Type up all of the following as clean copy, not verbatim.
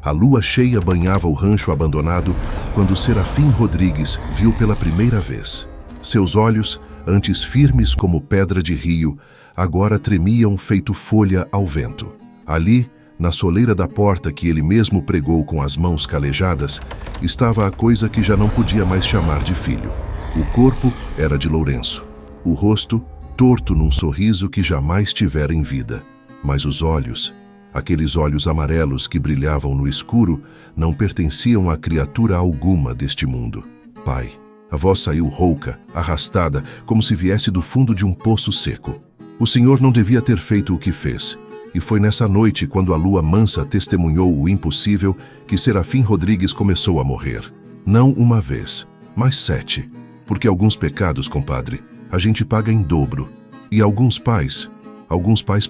A lua cheia banhava o rancho abandonado quando Serafim Rodrigues viu pela primeira vez. Seus olhos, antes firmes como pedra de rio, agora tremiam feito folha ao vento. Ali, na soleira da porta que ele mesmo pregou com as mãos calejadas, estava a coisa que já não podia mais chamar de filho. O corpo era de Lourenço. O rosto, torto num sorriso que jamais tivera em vida. Mas os olhos, aqueles olhos amarelos que brilhavam no escuro, não pertenciam a criatura alguma deste mundo. Pai, a voz saiu rouca, arrastada, como se viesse do fundo de um poço seco. O senhor não devia ter feito o que fez. E foi nessa noite, quando a lua mansa testemunhou o impossível, que Serafim Rodrigues começou a morrer. Não uma vez, mas 7. Porque alguns pecados, compadre, a gente paga em dobro. E alguns pais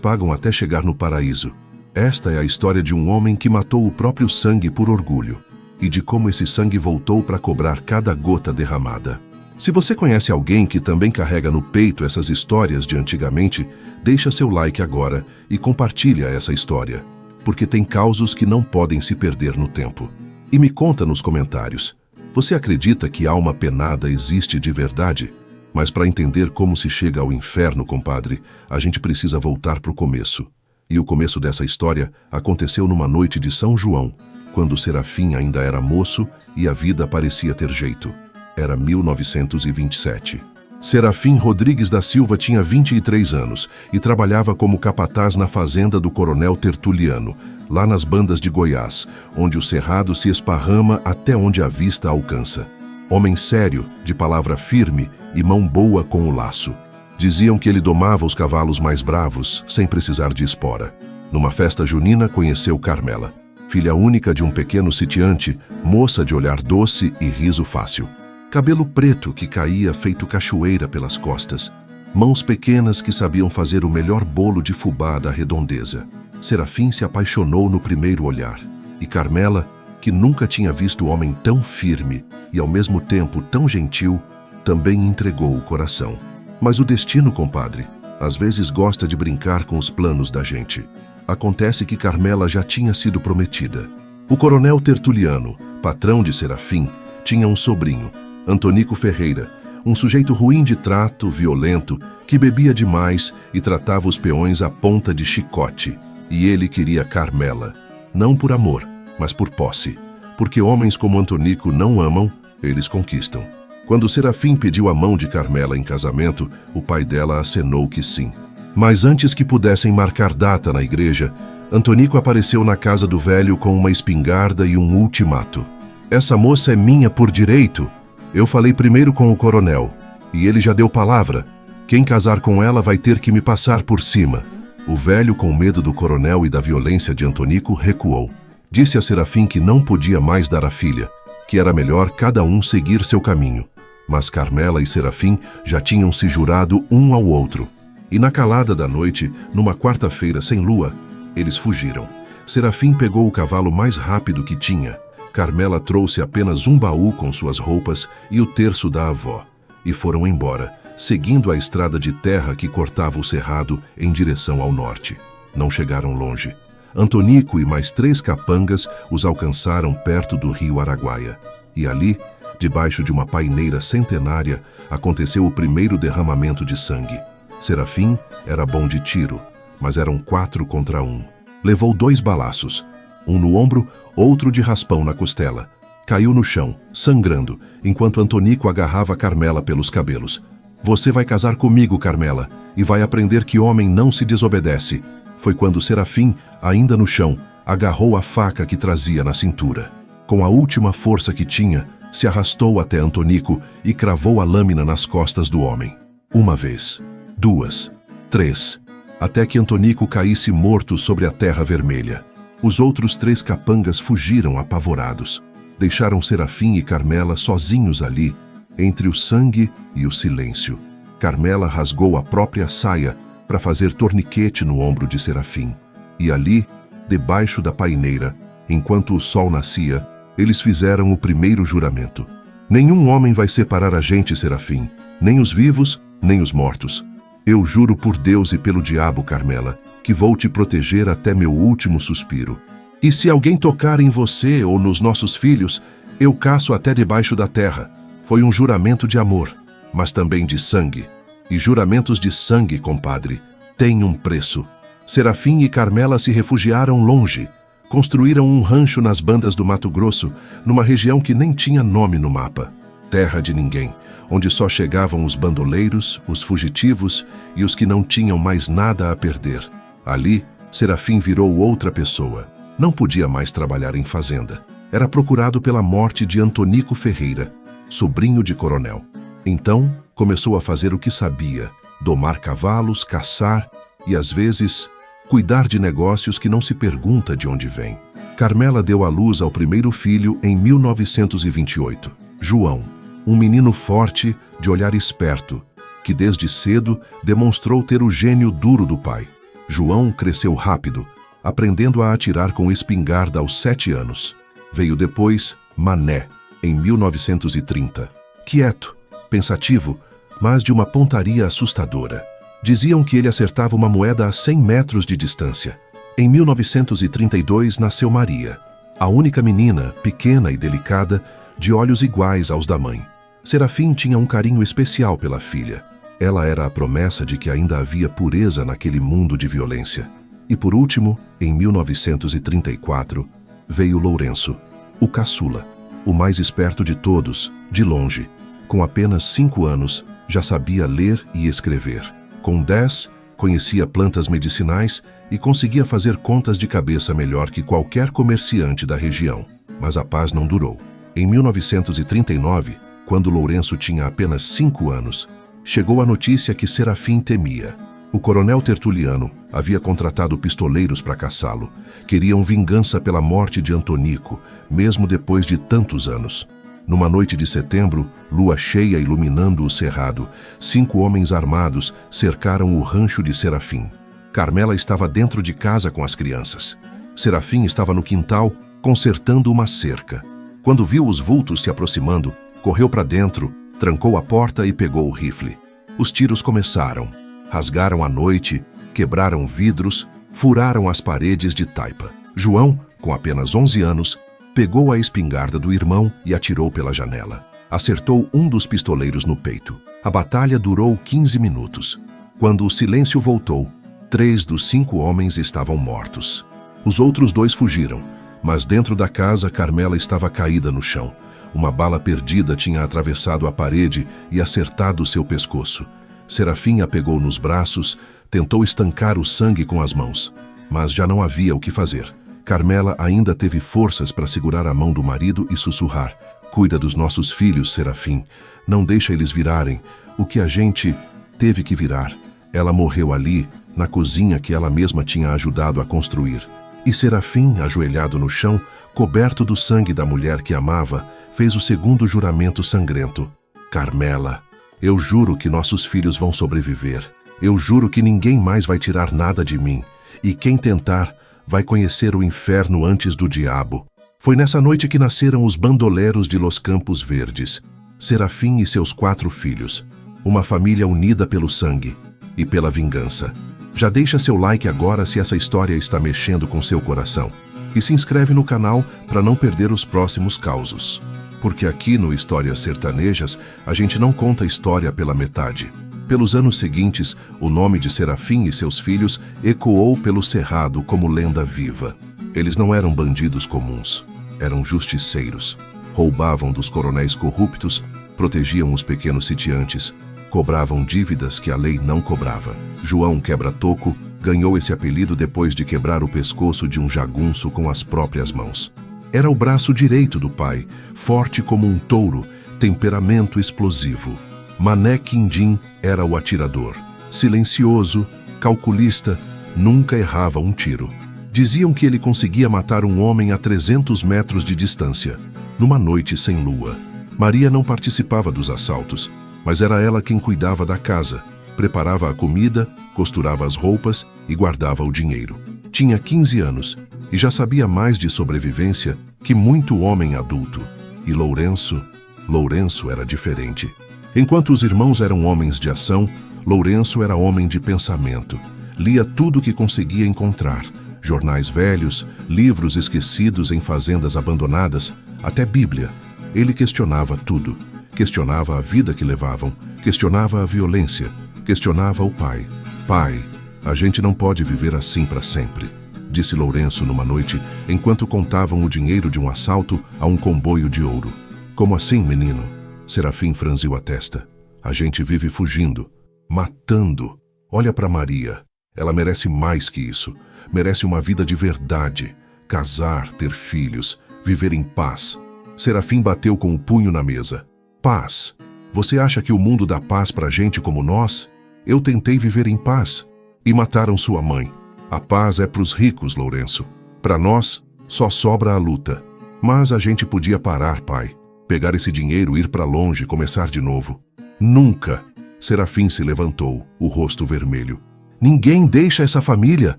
pagam até chegar no paraíso. Esta é a história de um homem que matou o próprio sangue por orgulho, e de como esse sangue voltou para cobrar cada gota derramada. Se você conhece alguém que também carrega no peito essas histórias de antigamente, deixa seu like agora e compartilha essa história, porque tem causos que não podem se perder no tempo. E me conta nos comentários, você acredita que alma penada existe de verdade? Mas para entender como se chega ao inferno, compadre, a gente precisa voltar para o começo. E o começo dessa história aconteceu numa noite de São João, quando Serafim ainda era moço e a vida parecia ter jeito. Era 1927. Serafim Rodrigues da Silva tinha 23 anos e trabalhava como capataz na fazenda do Coronel Tertuliano, lá nas bandas de Goiás, onde o cerrado se esparrama até onde a vista alcança. Homem sério, de palavra firme e mão boa com o laço. Diziam que ele domava os cavalos mais bravos, sem precisar de espora. Numa festa junina, conheceu Carmela, filha única de um pequeno sitiante, moça de olhar doce e riso fácil. Cabelo preto que caía feito cachoeira pelas costas. Mãos pequenas que sabiam fazer o melhor bolo de fubá da redondeza. Serafim se apaixonou no primeiro olhar. E Carmela, que nunca tinha visto homem tão firme e ao mesmo tempo tão gentil, também entregou o coração. Mas o destino, compadre, às vezes gosta de brincar com os planos da gente. Acontece que Carmela já tinha sido prometida. O Coronel Tertuliano, patrão de Serafim, tinha um sobrinho, Antonico Ferreira, um sujeito ruim de trato, violento, que bebia demais e tratava os peões à ponta de chicote. E ele queria Carmela, não por amor, mas por posse. Porque homens como Antonico não amam, eles conquistam. Quando Serafim pediu a mão de Carmela em casamento, o pai dela acenou que sim. Mas antes que pudessem marcar data na igreja, Antonico apareceu na casa do velho com uma espingarda e um ultimato. Essa moça é minha por direito. Eu falei primeiro com o coronel, e ele já deu palavra. Quem casar com ela vai ter que me passar por cima. O velho, com medo do coronel e da violência de Antonico, recuou. Disse a Serafim que não podia mais dar a filha, que era melhor cada um seguir seu caminho. Mas Carmela e Serafim já tinham se jurado um ao outro. E na calada da noite, numa quarta-feira sem lua, eles fugiram. Serafim pegou o cavalo mais rápido que tinha. Carmela trouxe apenas um baú com suas roupas e o terço da avó. E foram embora, seguindo a estrada de terra que cortava o cerrado em direção ao norte. Não chegaram longe. Antonico e mais 3 capangas os alcançaram perto do rio Araguaia. E ali, debaixo de uma paineira centenária, aconteceu o primeiro derramamento de sangue. Serafim era bom de tiro, mas eram 4 contra 1. Levou 2 balaços, um no ombro, outro de raspão na costela. Caiu no chão, sangrando, enquanto Antonico agarrava Carmela pelos cabelos. Você vai casar comigo, Carmela, e vai aprender que homem não se desobedece. Foi quando Serafim, ainda no chão, agarrou a faca que trazia na cintura. Com a última força que tinha, se arrastou até Antonico e cravou a lâmina nas costas do homem. 1 vez, 2, 3, até que Antonico caísse morto sobre a terra vermelha. Os outros 3 capangas fugiram apavorados. Deixaram Serafim e Carmela sozinhos ali, entre o sangue e o silêncio. Carmela rasgou a própria saia para fazer torniquete no ombro de Serafim. E ali, debaixo da paineira, enquanto o sol nascia, eles fizeram o primeiro juramento. Nenhum homem vai separar a gente, Serafim, nem os vivos, nem os mortos. Eu juro por Deus e pelo diabo, Carmela, que vou te proteger até meu último suspiro. E se alguém tocar em você ou nos nossos filhos, eu caço até debaixo da terra. Foi um juramento de amor, mas também de sangue. E juramentos de sangue, compadre, têm um preço. Serafim e Carmela se refugiaram longe. Construíram um rancho nas bandas do Mato Grosso, numa região que nem tinha nome no mapa. Terra de ninguém, onde só chegavam os bandoleiros, os fugitivos e os que não tinham mais nada a perder. Ali, Serafim virou outra pessoa. Não podia mais trabalhar em fazenda. Era procurado pela morte de Antonico Ferreira, sobrinho de coronel. Então, começou a fazer o que sabia: domar cavalos, caçar e, às vezes, cuidar de negócios que não se pergunta de onde vem. Carmela deu à luz ao primeiro filho em 1928, João, um menino forte, de olhar esperto, que desde cedo demonstrou ter o gênio duro do pai. João cresceu rápido, aprendendo a atirar com espingarda aos 7 anos. Veio depois Mané, em 1930. Quieto, pensativo, mas de uma pontaria assustadora. Diziam que ele acertava uma moeda a 100 metros de distância. Em 1932 nasceu Maria, a única menina, pequena e delicada, de olhos iguais aos da mãe. Serafim tinha um carinho especial pela filha. Ela era a promessa de que ainda havia pureza naquele mundo de violência. E por último, em 1934, veio Lourenço, o caçula, o mais esperto de todos, de longe. Com apenas 5 anos, já sabia ler e escrever. Com 10, conhecia plantas medicinais e conseguia fazer contas de cabeça melhor que qualquer comerciante da região. Mas a paz não durou. Em 1939, quando Lourenço tinha apenas 5 anos, chegou a notícia que Serafim temia. O coronel Tertuliano havia contratado pistoleiros para caçá-lo. Queriam vingança pela morte de Antonico, mesmo depois de tantos anos. Numa noite de setembro, lua cheia iluminando o cerrado, 5 homens armados cercaram o rancho de Serafim. Carmela estava dentro de casa com as crianças. Serafim estava no quintal, consertando uma cerca. Quando viu os vultos se aproximando, correu para dentro, trancou a porta e pegou o rifle. Os tiros começaram. Rasgaram a noite, quebraram vidros, furaram as paredes de taipa. João, com apenas 11 anos, pegou a espingarda do irmão e atirou pela janela. Acertou um dos pistoleiros no peito. A batalha durou 15 minutos. Quando o silêncio voltou, 3 dos 5 homens estavam mortos. Os outros 2 fugiram, mas dentro da casa Carmela estava caída no chão. Uma bala perdida tinha atravessado a parede e acertado seu pescoço. Serafim a pegou nos braços, tentou estancar o sangue com as mãos, mas já não havia o que fazer. Carmela ainda teve forças para segurar a mão do marido e sussurrar: "Cuida dos nossos filhos, Serafim. Não deixa eles virarem o que a gente teve que virar." Ela morreu ali, na cozinha que ela mesma tinha ajudado a construir. E Serafim, ajoelhado no chão, coberto do sangue da mulher que amava, fez o segundo juramento sangrento: "Carmela, eu juro que nossos filhos vão sobreviver. Eu juro que ninguém mais vai tirar nada de mim. E quem tentar vai conhecer o inferno antes do diabo." Foi nessa noite que nasceram os bandoleros de Los Campos Verdes, Serafim e seus 4 filhos. Uma família unida pelo sangue e pela vingança. Já deixa seu like agora se essa história está mexendo com seu coração. E se inscreve no canal para não perder os próximos causos. Porque aqui no Histórias Sertanejas, a gente não conta a história pela metade. Pelos anos seguintes, o nome de Serafim e seus filhos ecoou pelo cerrado como lenda viva. Eles não eram bandidos comuns, eram justiceiros. Roubavam dos coronéis corruptos, protegiam os pequenos sitiantes, cobravam dívidas que a lei não cobrava. João Quebra-Toco ganhou esse apelido depois de quebrar o pescoço de um jagunço com as próprias mãos. Era o braço direito do pai, forte como um touro, temperamento explosivo. Mané Quindim era o atirador. Silencioso, calculista, nunca errava um tiro. Diziam que ele conseguia matar um homem a 300 metros de distância, numa noite sem lua. Maria não participava dos assaltos, mas era ela quem cuidava da casa, preparava a comida, costurava as roupas e guardava o dinheiro. Tinha 15 anos e já sabia mais de sobrevivência que muito homem adulto. E Lourenço era diferente. Enquanto os irmãos eram homens de ação, Lourenço era homem de pensamento. Lia tudo o que conseguia encontrar, jornais velhos, livros esquecidos em fazendas abandonadas, até Bíblia. Ele questionava tudo. Questionava a vida que levavam, questionava a violência, questionava o pai. Pai, a gente não pode viver assim para sempre, disse Lourenço numa noite, enquanto contavam o dinheiro de um assalto a um comboio de ouro. Como assim, menino? Serafim franziu a testa. A gente vive fugindo, matando. Olha para Maria. Ela merece mais que isso. Merece uma vida de verdade. Casar, ter filhos, viver em paz. Serafim bateu com o punho na mesa. Paz. Você acha que o mundo dá paz pra gente como nós? Eu tentei viver em paz. E mataram sua mãe. A paz é pros ricos, Lourenço. Pra nós, só sobra a luta. Mas a gente podia parar, pai. Pegar esse dinheiro, ir pra longe, começar de novo. Nunca. Serafim se levantou, o rosto vermelho. Ninguém deixa essa família.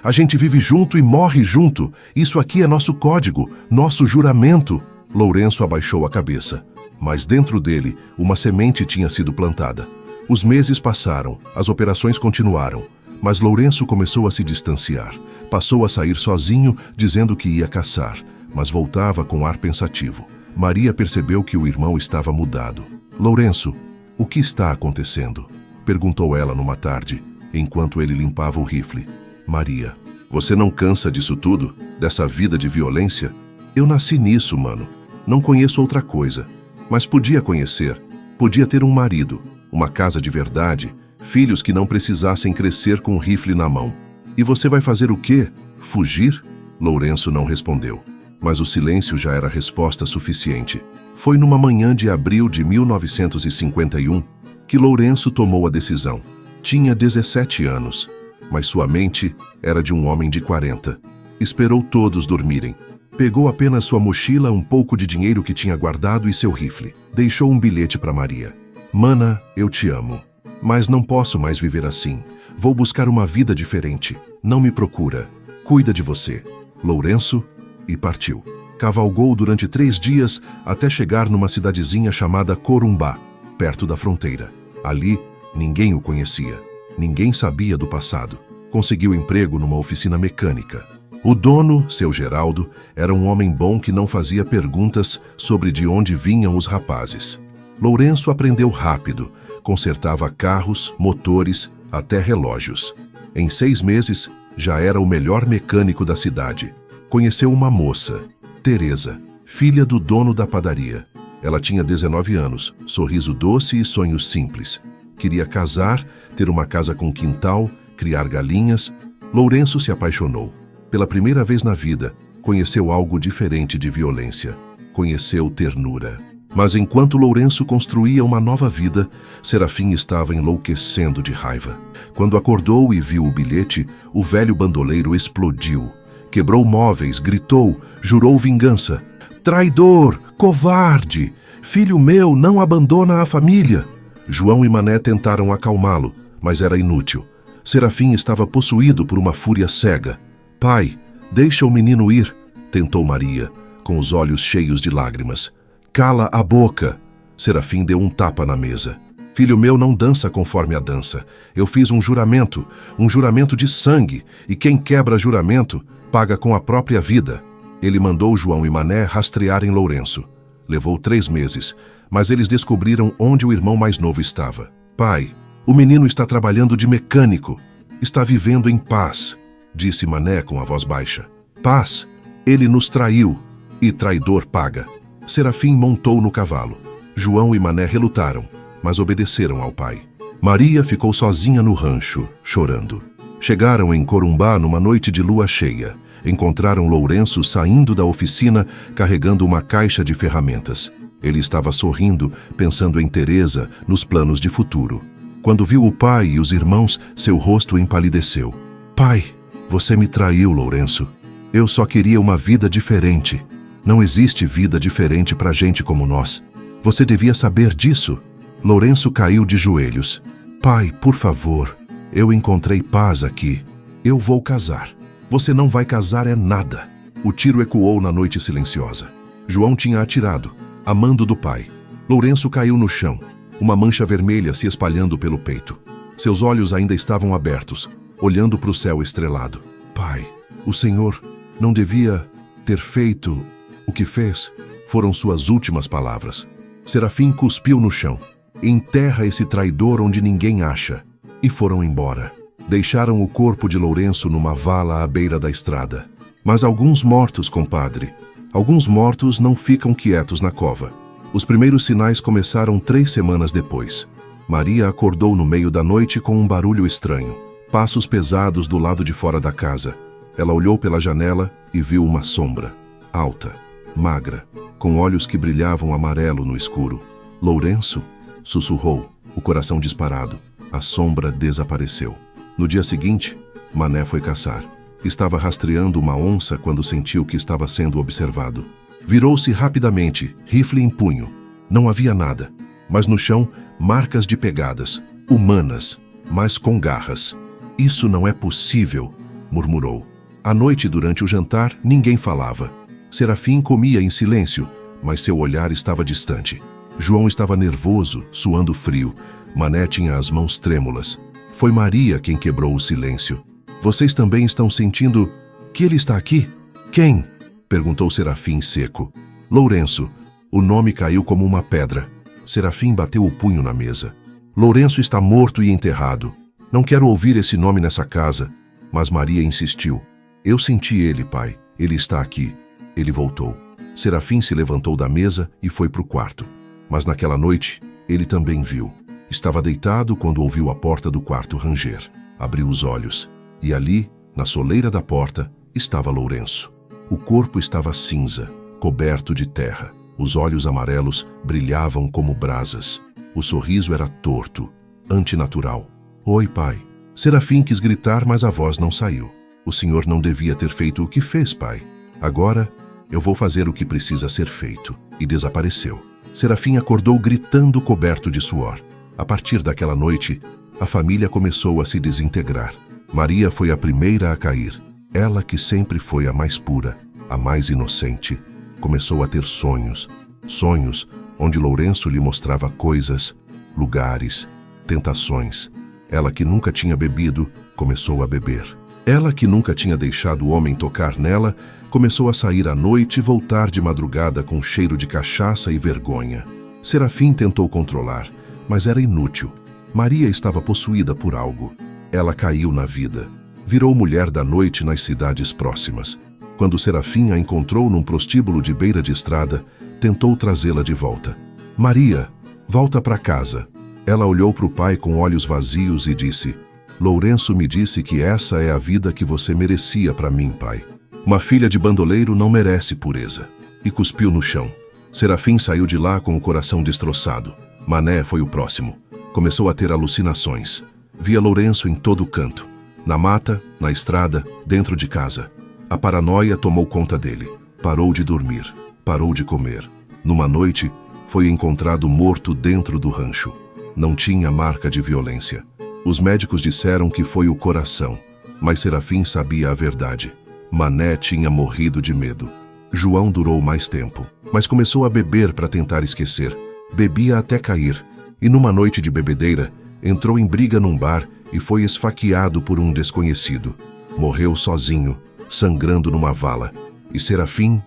A gente vive junto e morre junto. Isso aqui é nosso código, nosso juramento. Lourenço abaixou a cabeça. Mas dentro dele, uma semente tinha sido plantada. Os meses passaram, as operações continuaram. Mas Lourenço começou a se distanciar. Passou a sair sozinho, dizendo que ia caçar, mas voltava com ar pensativo. Maria percebeu que o irmão estava mudado. Lourenço, o que está acontecendo? Perguntou ela numa tarde, enquanto ele limpava o rifle. Maria, você não cansa disso tudo? Dessa vida de violência? Eu nasci nisso, mano. Não conheço outra coisa. Mas podia conhecer. Podia ter um marido, uma casa de verdade, filhos que não precisassem crescer com um rifle na mão. E você vai fazer o quê? Fugir? Lourenço não respondeu. Mas o silêncio já era resposta suficiente. Foi numa manhã de abril de 1951 que Lourenço tomou a decisão. Tinha 17 anos, mas sua mente era de um homem de 40. Esperou todos dormirem. Pegou apenas sua mochila, um pouco de dinheiro que tinha guardado e seu rifle. Deixou um bilhete para Maria. Mana, eu te amo, mas não posso mais viver assim. Vou buscar uma vida diferente. Não me procura. Cuida de você. Lourenço, e partiu. Cavalgou durante 3 dias até chegar numa cidadezinha chamada Corumbá, perto da fronteira. Ali, ninguém o conhecia. Ninguém sabia do passado. Conseguiu emprego numa oficina mecânica. O dono, seu Geraldo, era um homem bom que não fazia perguntas sobre de onde vinham os rapazes. Lourenço aprendeu rápido. Consertava carros, motores, até relógios. Em 6 meses, já era o melhor mecânico da cidade. Conheceu uma moça, Teresa, filha do dono da padaria. Ela tinha 19 anos, sorriso doce e sonhos simples. Queria casar, ter uma casa com quintal, criar galinhas. Lourenço se apaixonou. Pela primeira vez na vida, conheceu algo diferente de violência. Conheceu ternura. Mas enquanto Lourenço construía uma nova vida, Serafim estava enlouquecendo de raiva. Quando acordou e viu o bilhete, o velho bandoleiro explodiu. Quebrou móveis, gritou, jurou vingança. Traidor, covarde, filho meu não abandona a família. João e Mané tentaram acalmá-lo, mas era inútil. Serafim estava possuído por uma fúria cega. Pai, deixa o menino ir, tentou Maria, com os olhos cheios de lágrimas. Cala a boca! Serafim deu um tapa na mesa. Filho meu não dança conforme a dança. Eu fiz um juramento de sangue, e quem quebra juramento paga com a própria vida. Ele mandou João e Mané rastrearem Lourenço. Levou 3 meses, mas eles descobriram onde o irmão mais novo estava. Pai, o menino está trabalhando de mecânico. Está vivendo em paz, disse Mané com a voz baixa. Paz? Ele nos traiu, e traidor paga. Serafim montou no cavalo. João e Mané relutaram, mas obedeceram ao pai. Maria ficou sozinha no rancho, chorando. Chegaram em Corumbá numa noite de lua cheia. Encontraram Lourenço saindo da oficina, carregando uma caixa de ferramentas. Ele estava sorrindo, pensando em Teresa, nos planos de futuro. Quando viu o pai e os irmãos, seu rosto empalideceu. Pai, você me traiu, Lourenço. Eu só queria uma vida diferente. Não existe vida diferente pra gente como nós. Você devia saber disso. Lourenço caiu de joelhos. Pai, por favor, eu encontrei paz aqui. Eu vou casar. Você não vai casar é nada. O tiro ecoou na noite silenciosa. João tinha atirado, a mando do pai. Lourenço caiu no chão, uma mancha vermelha se espalhando pelo peito. Seus olhos ainda estavam abertos, olhando para o céu estrelado. Pai, O Senhor não devia ter feito o que fez, foram suas últimas palavras. Serafim cuspiu no chão. Enterra esse traidor onde ninguém acha. E foram embora. Deixaram o corpo de Lourenço numa vala à beira da estrada. Mas alguns mortos, compadre, alguns mortos não ficam quietos na cova. Os primeiros sinais começaram 3 semanas depois. Maria acordou no meio da noite com um barulho estranho. Passos pesados do lado de fora da casa. Ela olhou pela janela e viu uma sombra. Alta, magra, com olhos que brilhavam amarelo no escuro. Lourenço? Sussurrou, o coração disparado. A sombra desapareceu. No dia seguinte, Mané foi caçar. Estava rastreando uma onça quando sentiu que estava sendo observado. Virou-se rapidamente, rifle em punho. Não havia nada, mas no chão, marcas de pegadas, humanas, mas com garras. Isso não é possível, murmurou. À noite, durante o jantar, ninguém falava. Serafim comia em silêncio, mas seu olhar estava distante. João estava nervoso, suando frio. Mané tinha as mãos trêmulas. Foi Maria quem quebrou o silêncio. Vocês também estão sentindo que ele está aqui? Quem? Perguntou Serafim seco. Lourenço. O nome caiu como uma pedra. Serafim bateu o punho na mesa. Lourenço está morto e enterrado. Não quero ouvir esse nome nessa casa. Mas Maria insistiu. Eu senti ele, pai. Ele está aqui. Ele voltou. Serafim se levantou da mesa e foi para o quarto. Mas naquela noite, ele também viu. Estava deitado quando ouviu a porta do quarto ranger. Abriu os olhos. E ali, na soleira da porta, estava Lourenço. O corpo estava cinza, coberto de terra. Os olhos amarelos brilhavam como brasas. O sorriso era torto, antinatural. Oi, pai. Serafim quis gritar, mas a voz não saiu. O senhor não devia ter feito o que fez, pai. Agora, eu vou fazer o que precisa ser feito. E desapareceu. Serafim acordou gritando, coberto de suor. A partir daquela noite, a família começou a se desintegrar. Maria foi a primeira a cair. Ela, que sempre foi a mais pura, a mais inocente, começou a ter sonhos. Sonhos onde Lourenço lhe mostrava coisas, lugares, tentações. Ela, que nunca tinha bebido, começou a beber. Ela, que nunca tinha deixado o homem tocar nela, começou a sair à noite e voltar de madrugada com cheiro de cachaça e vergonha. Serafim tentou controlar, mas era inútil. Maria estava possuída por algo. Ela caiu na vida. Virou mulher da noite nas cidades próximas. Quando Serafim a encontrou num prostíbulo de beira de estrada, tentou trazê-la de volta. Maria, volta para casa. Ela olhou para o pai com olhos vazios e disse: Lourenço me disse que essa é a vida que você merecia para mim, pai. Uma filha de bandoleiro não merece pureza. E cuspiu no chão. Serafim saiu de lá com o coração destroçado. Mané foi o próximo. Começou a ter alucinações. Via Lourenço em todo canto. Na mata, na estrada, dentro de casa. A paranoia tomou conta dele. Parou de dormir. Parou de comer. Numa noite, foi encontrado morto dentro do rancho. Não tinha marca de violência. Os médicos disseram que foi o coração, mas Serafim sabia a verdade. Mané tinha morrido de medo. João durou mais tempo, mas começou a beber para tentar esquecer. Bebia até cair, e numa noite de bebedeira, entrou em briga num bar e foi esfaqueado por um desconhecido. Morreu sozinho, sangrando numa vala. E Serafim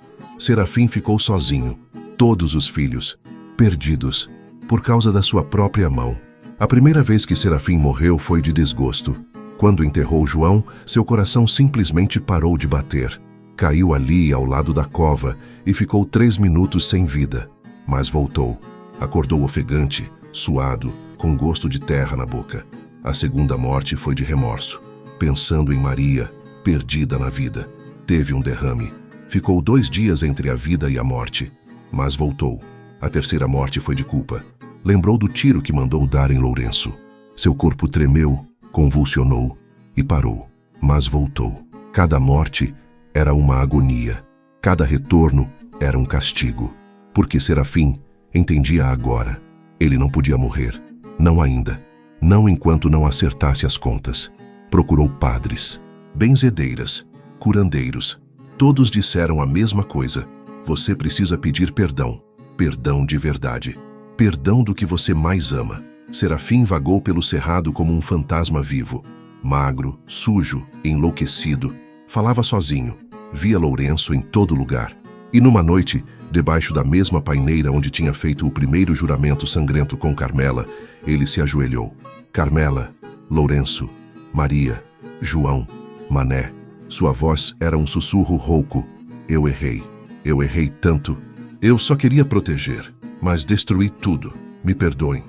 ficou sozinho. Todos os filhos, perdidos, por causa da sua própria mão. A primeira vez que Serafim morreu foi de desgosto. Quando enterrou João, seu coração simplesmente parou de bater. Caiu ali ao lado da cova e ficou 3 minutos sem vida. Mas voltou. Acordou ofegante, suado, com gosto de terra na boca. A segunda morte foi de remorso. Pensando em Maria, perdida na vida. Teve um derrame. Ficou 2 dias entre a vida e a morte. Mas voltou. A terceira morte foi de culpa. Lembrou do tiro que mandou dar em Lourenço. Seu corpo tremeu, convulsionou e parou. Mas voltou. Cada morte era uma agonia. Cada retorno era um castigo. Porque Serafim entendia agora. Ele não podia morrer. Não ainda. Não enquanto não acertasse as contas. Procurou padres, benzedeiras, curandeiros. Todos disseram a mesma coisa. Você precisa pedir perdão. Perdão de verdade. Perdão do que você mais ama. Serafim vagou pelo cerrado como um fantasma vivo. Magro, sujo, enlouquecido. Falava sozinho. Via Lourenço em todo lugar. E numa noite, debaixo da mesma paineira onde tinha feito o primeiro juramento sangrento com Carmela, ele se ajoelhou. Carmela, Lourenço, Maria, João, Mané. Sua voz era um sussurro rouco. Eu errei tanto. Eu só queria proteger, mas destruí tudo. Me perdoem.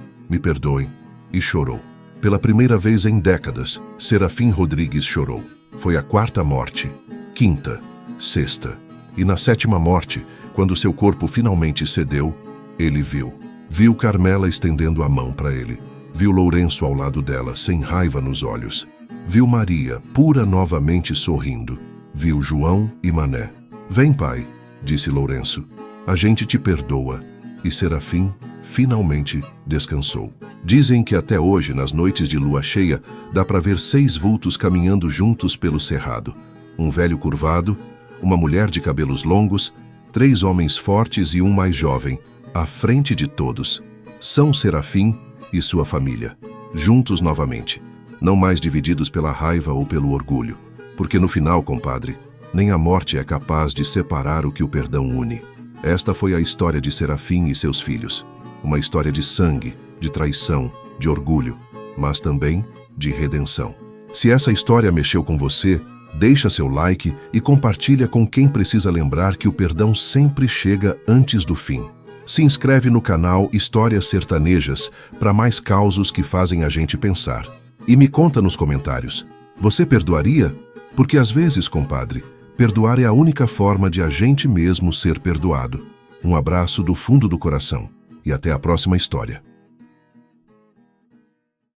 E chorou. Pela primeira vez em décadas, Serafim Rodrigues chorou. Foi a quarta morte, quinta, sexta. E na sétima morte, quando seu corpo finalmente cedeu, ele viu. Viu Carmela estendendo a mão para ele. Viu Lourenço ao lado dela, sem raiva nos olhos. Viu Maria, pura novamente sorrindo. Viu João e Mané. Vem, pai, disse Lourenço. A gente te perdoa. E Serafim finalmente descansou. Dizem que até hoje, nas noites de lua cheia, dá para ver 6 vultos caminhando juntos pelo cerrado. Um velho curvado, uma mulher de cabelos longos, 3 homens fortes e um mais jovem, à frente de todos. São Serafim e sua família, juntos novamente, não mais divididos pela raiva ou pelo orgulho. Porque no final, compadre, nem a morte é capaz de separar o que o perdão une. Esta foi a história de Serafim e seus filhos. Uma história de sangue, de traição, de orgulho, mas também de redenção. Se essa história mexeu com você, deixa seu like e compartilha com quem precisa lembrar que o perdão sempre chega antes do fim. Se inscreve no canal Histórias Sertanejas para mais causos que fazem a gente pensar. E me conta nos comentários, você perdoaria? Porque às vezes, compadre, perdoar é a única forma de a gente mesmo ser perdoado. Um abraço do fundo do coração e até a próxima história.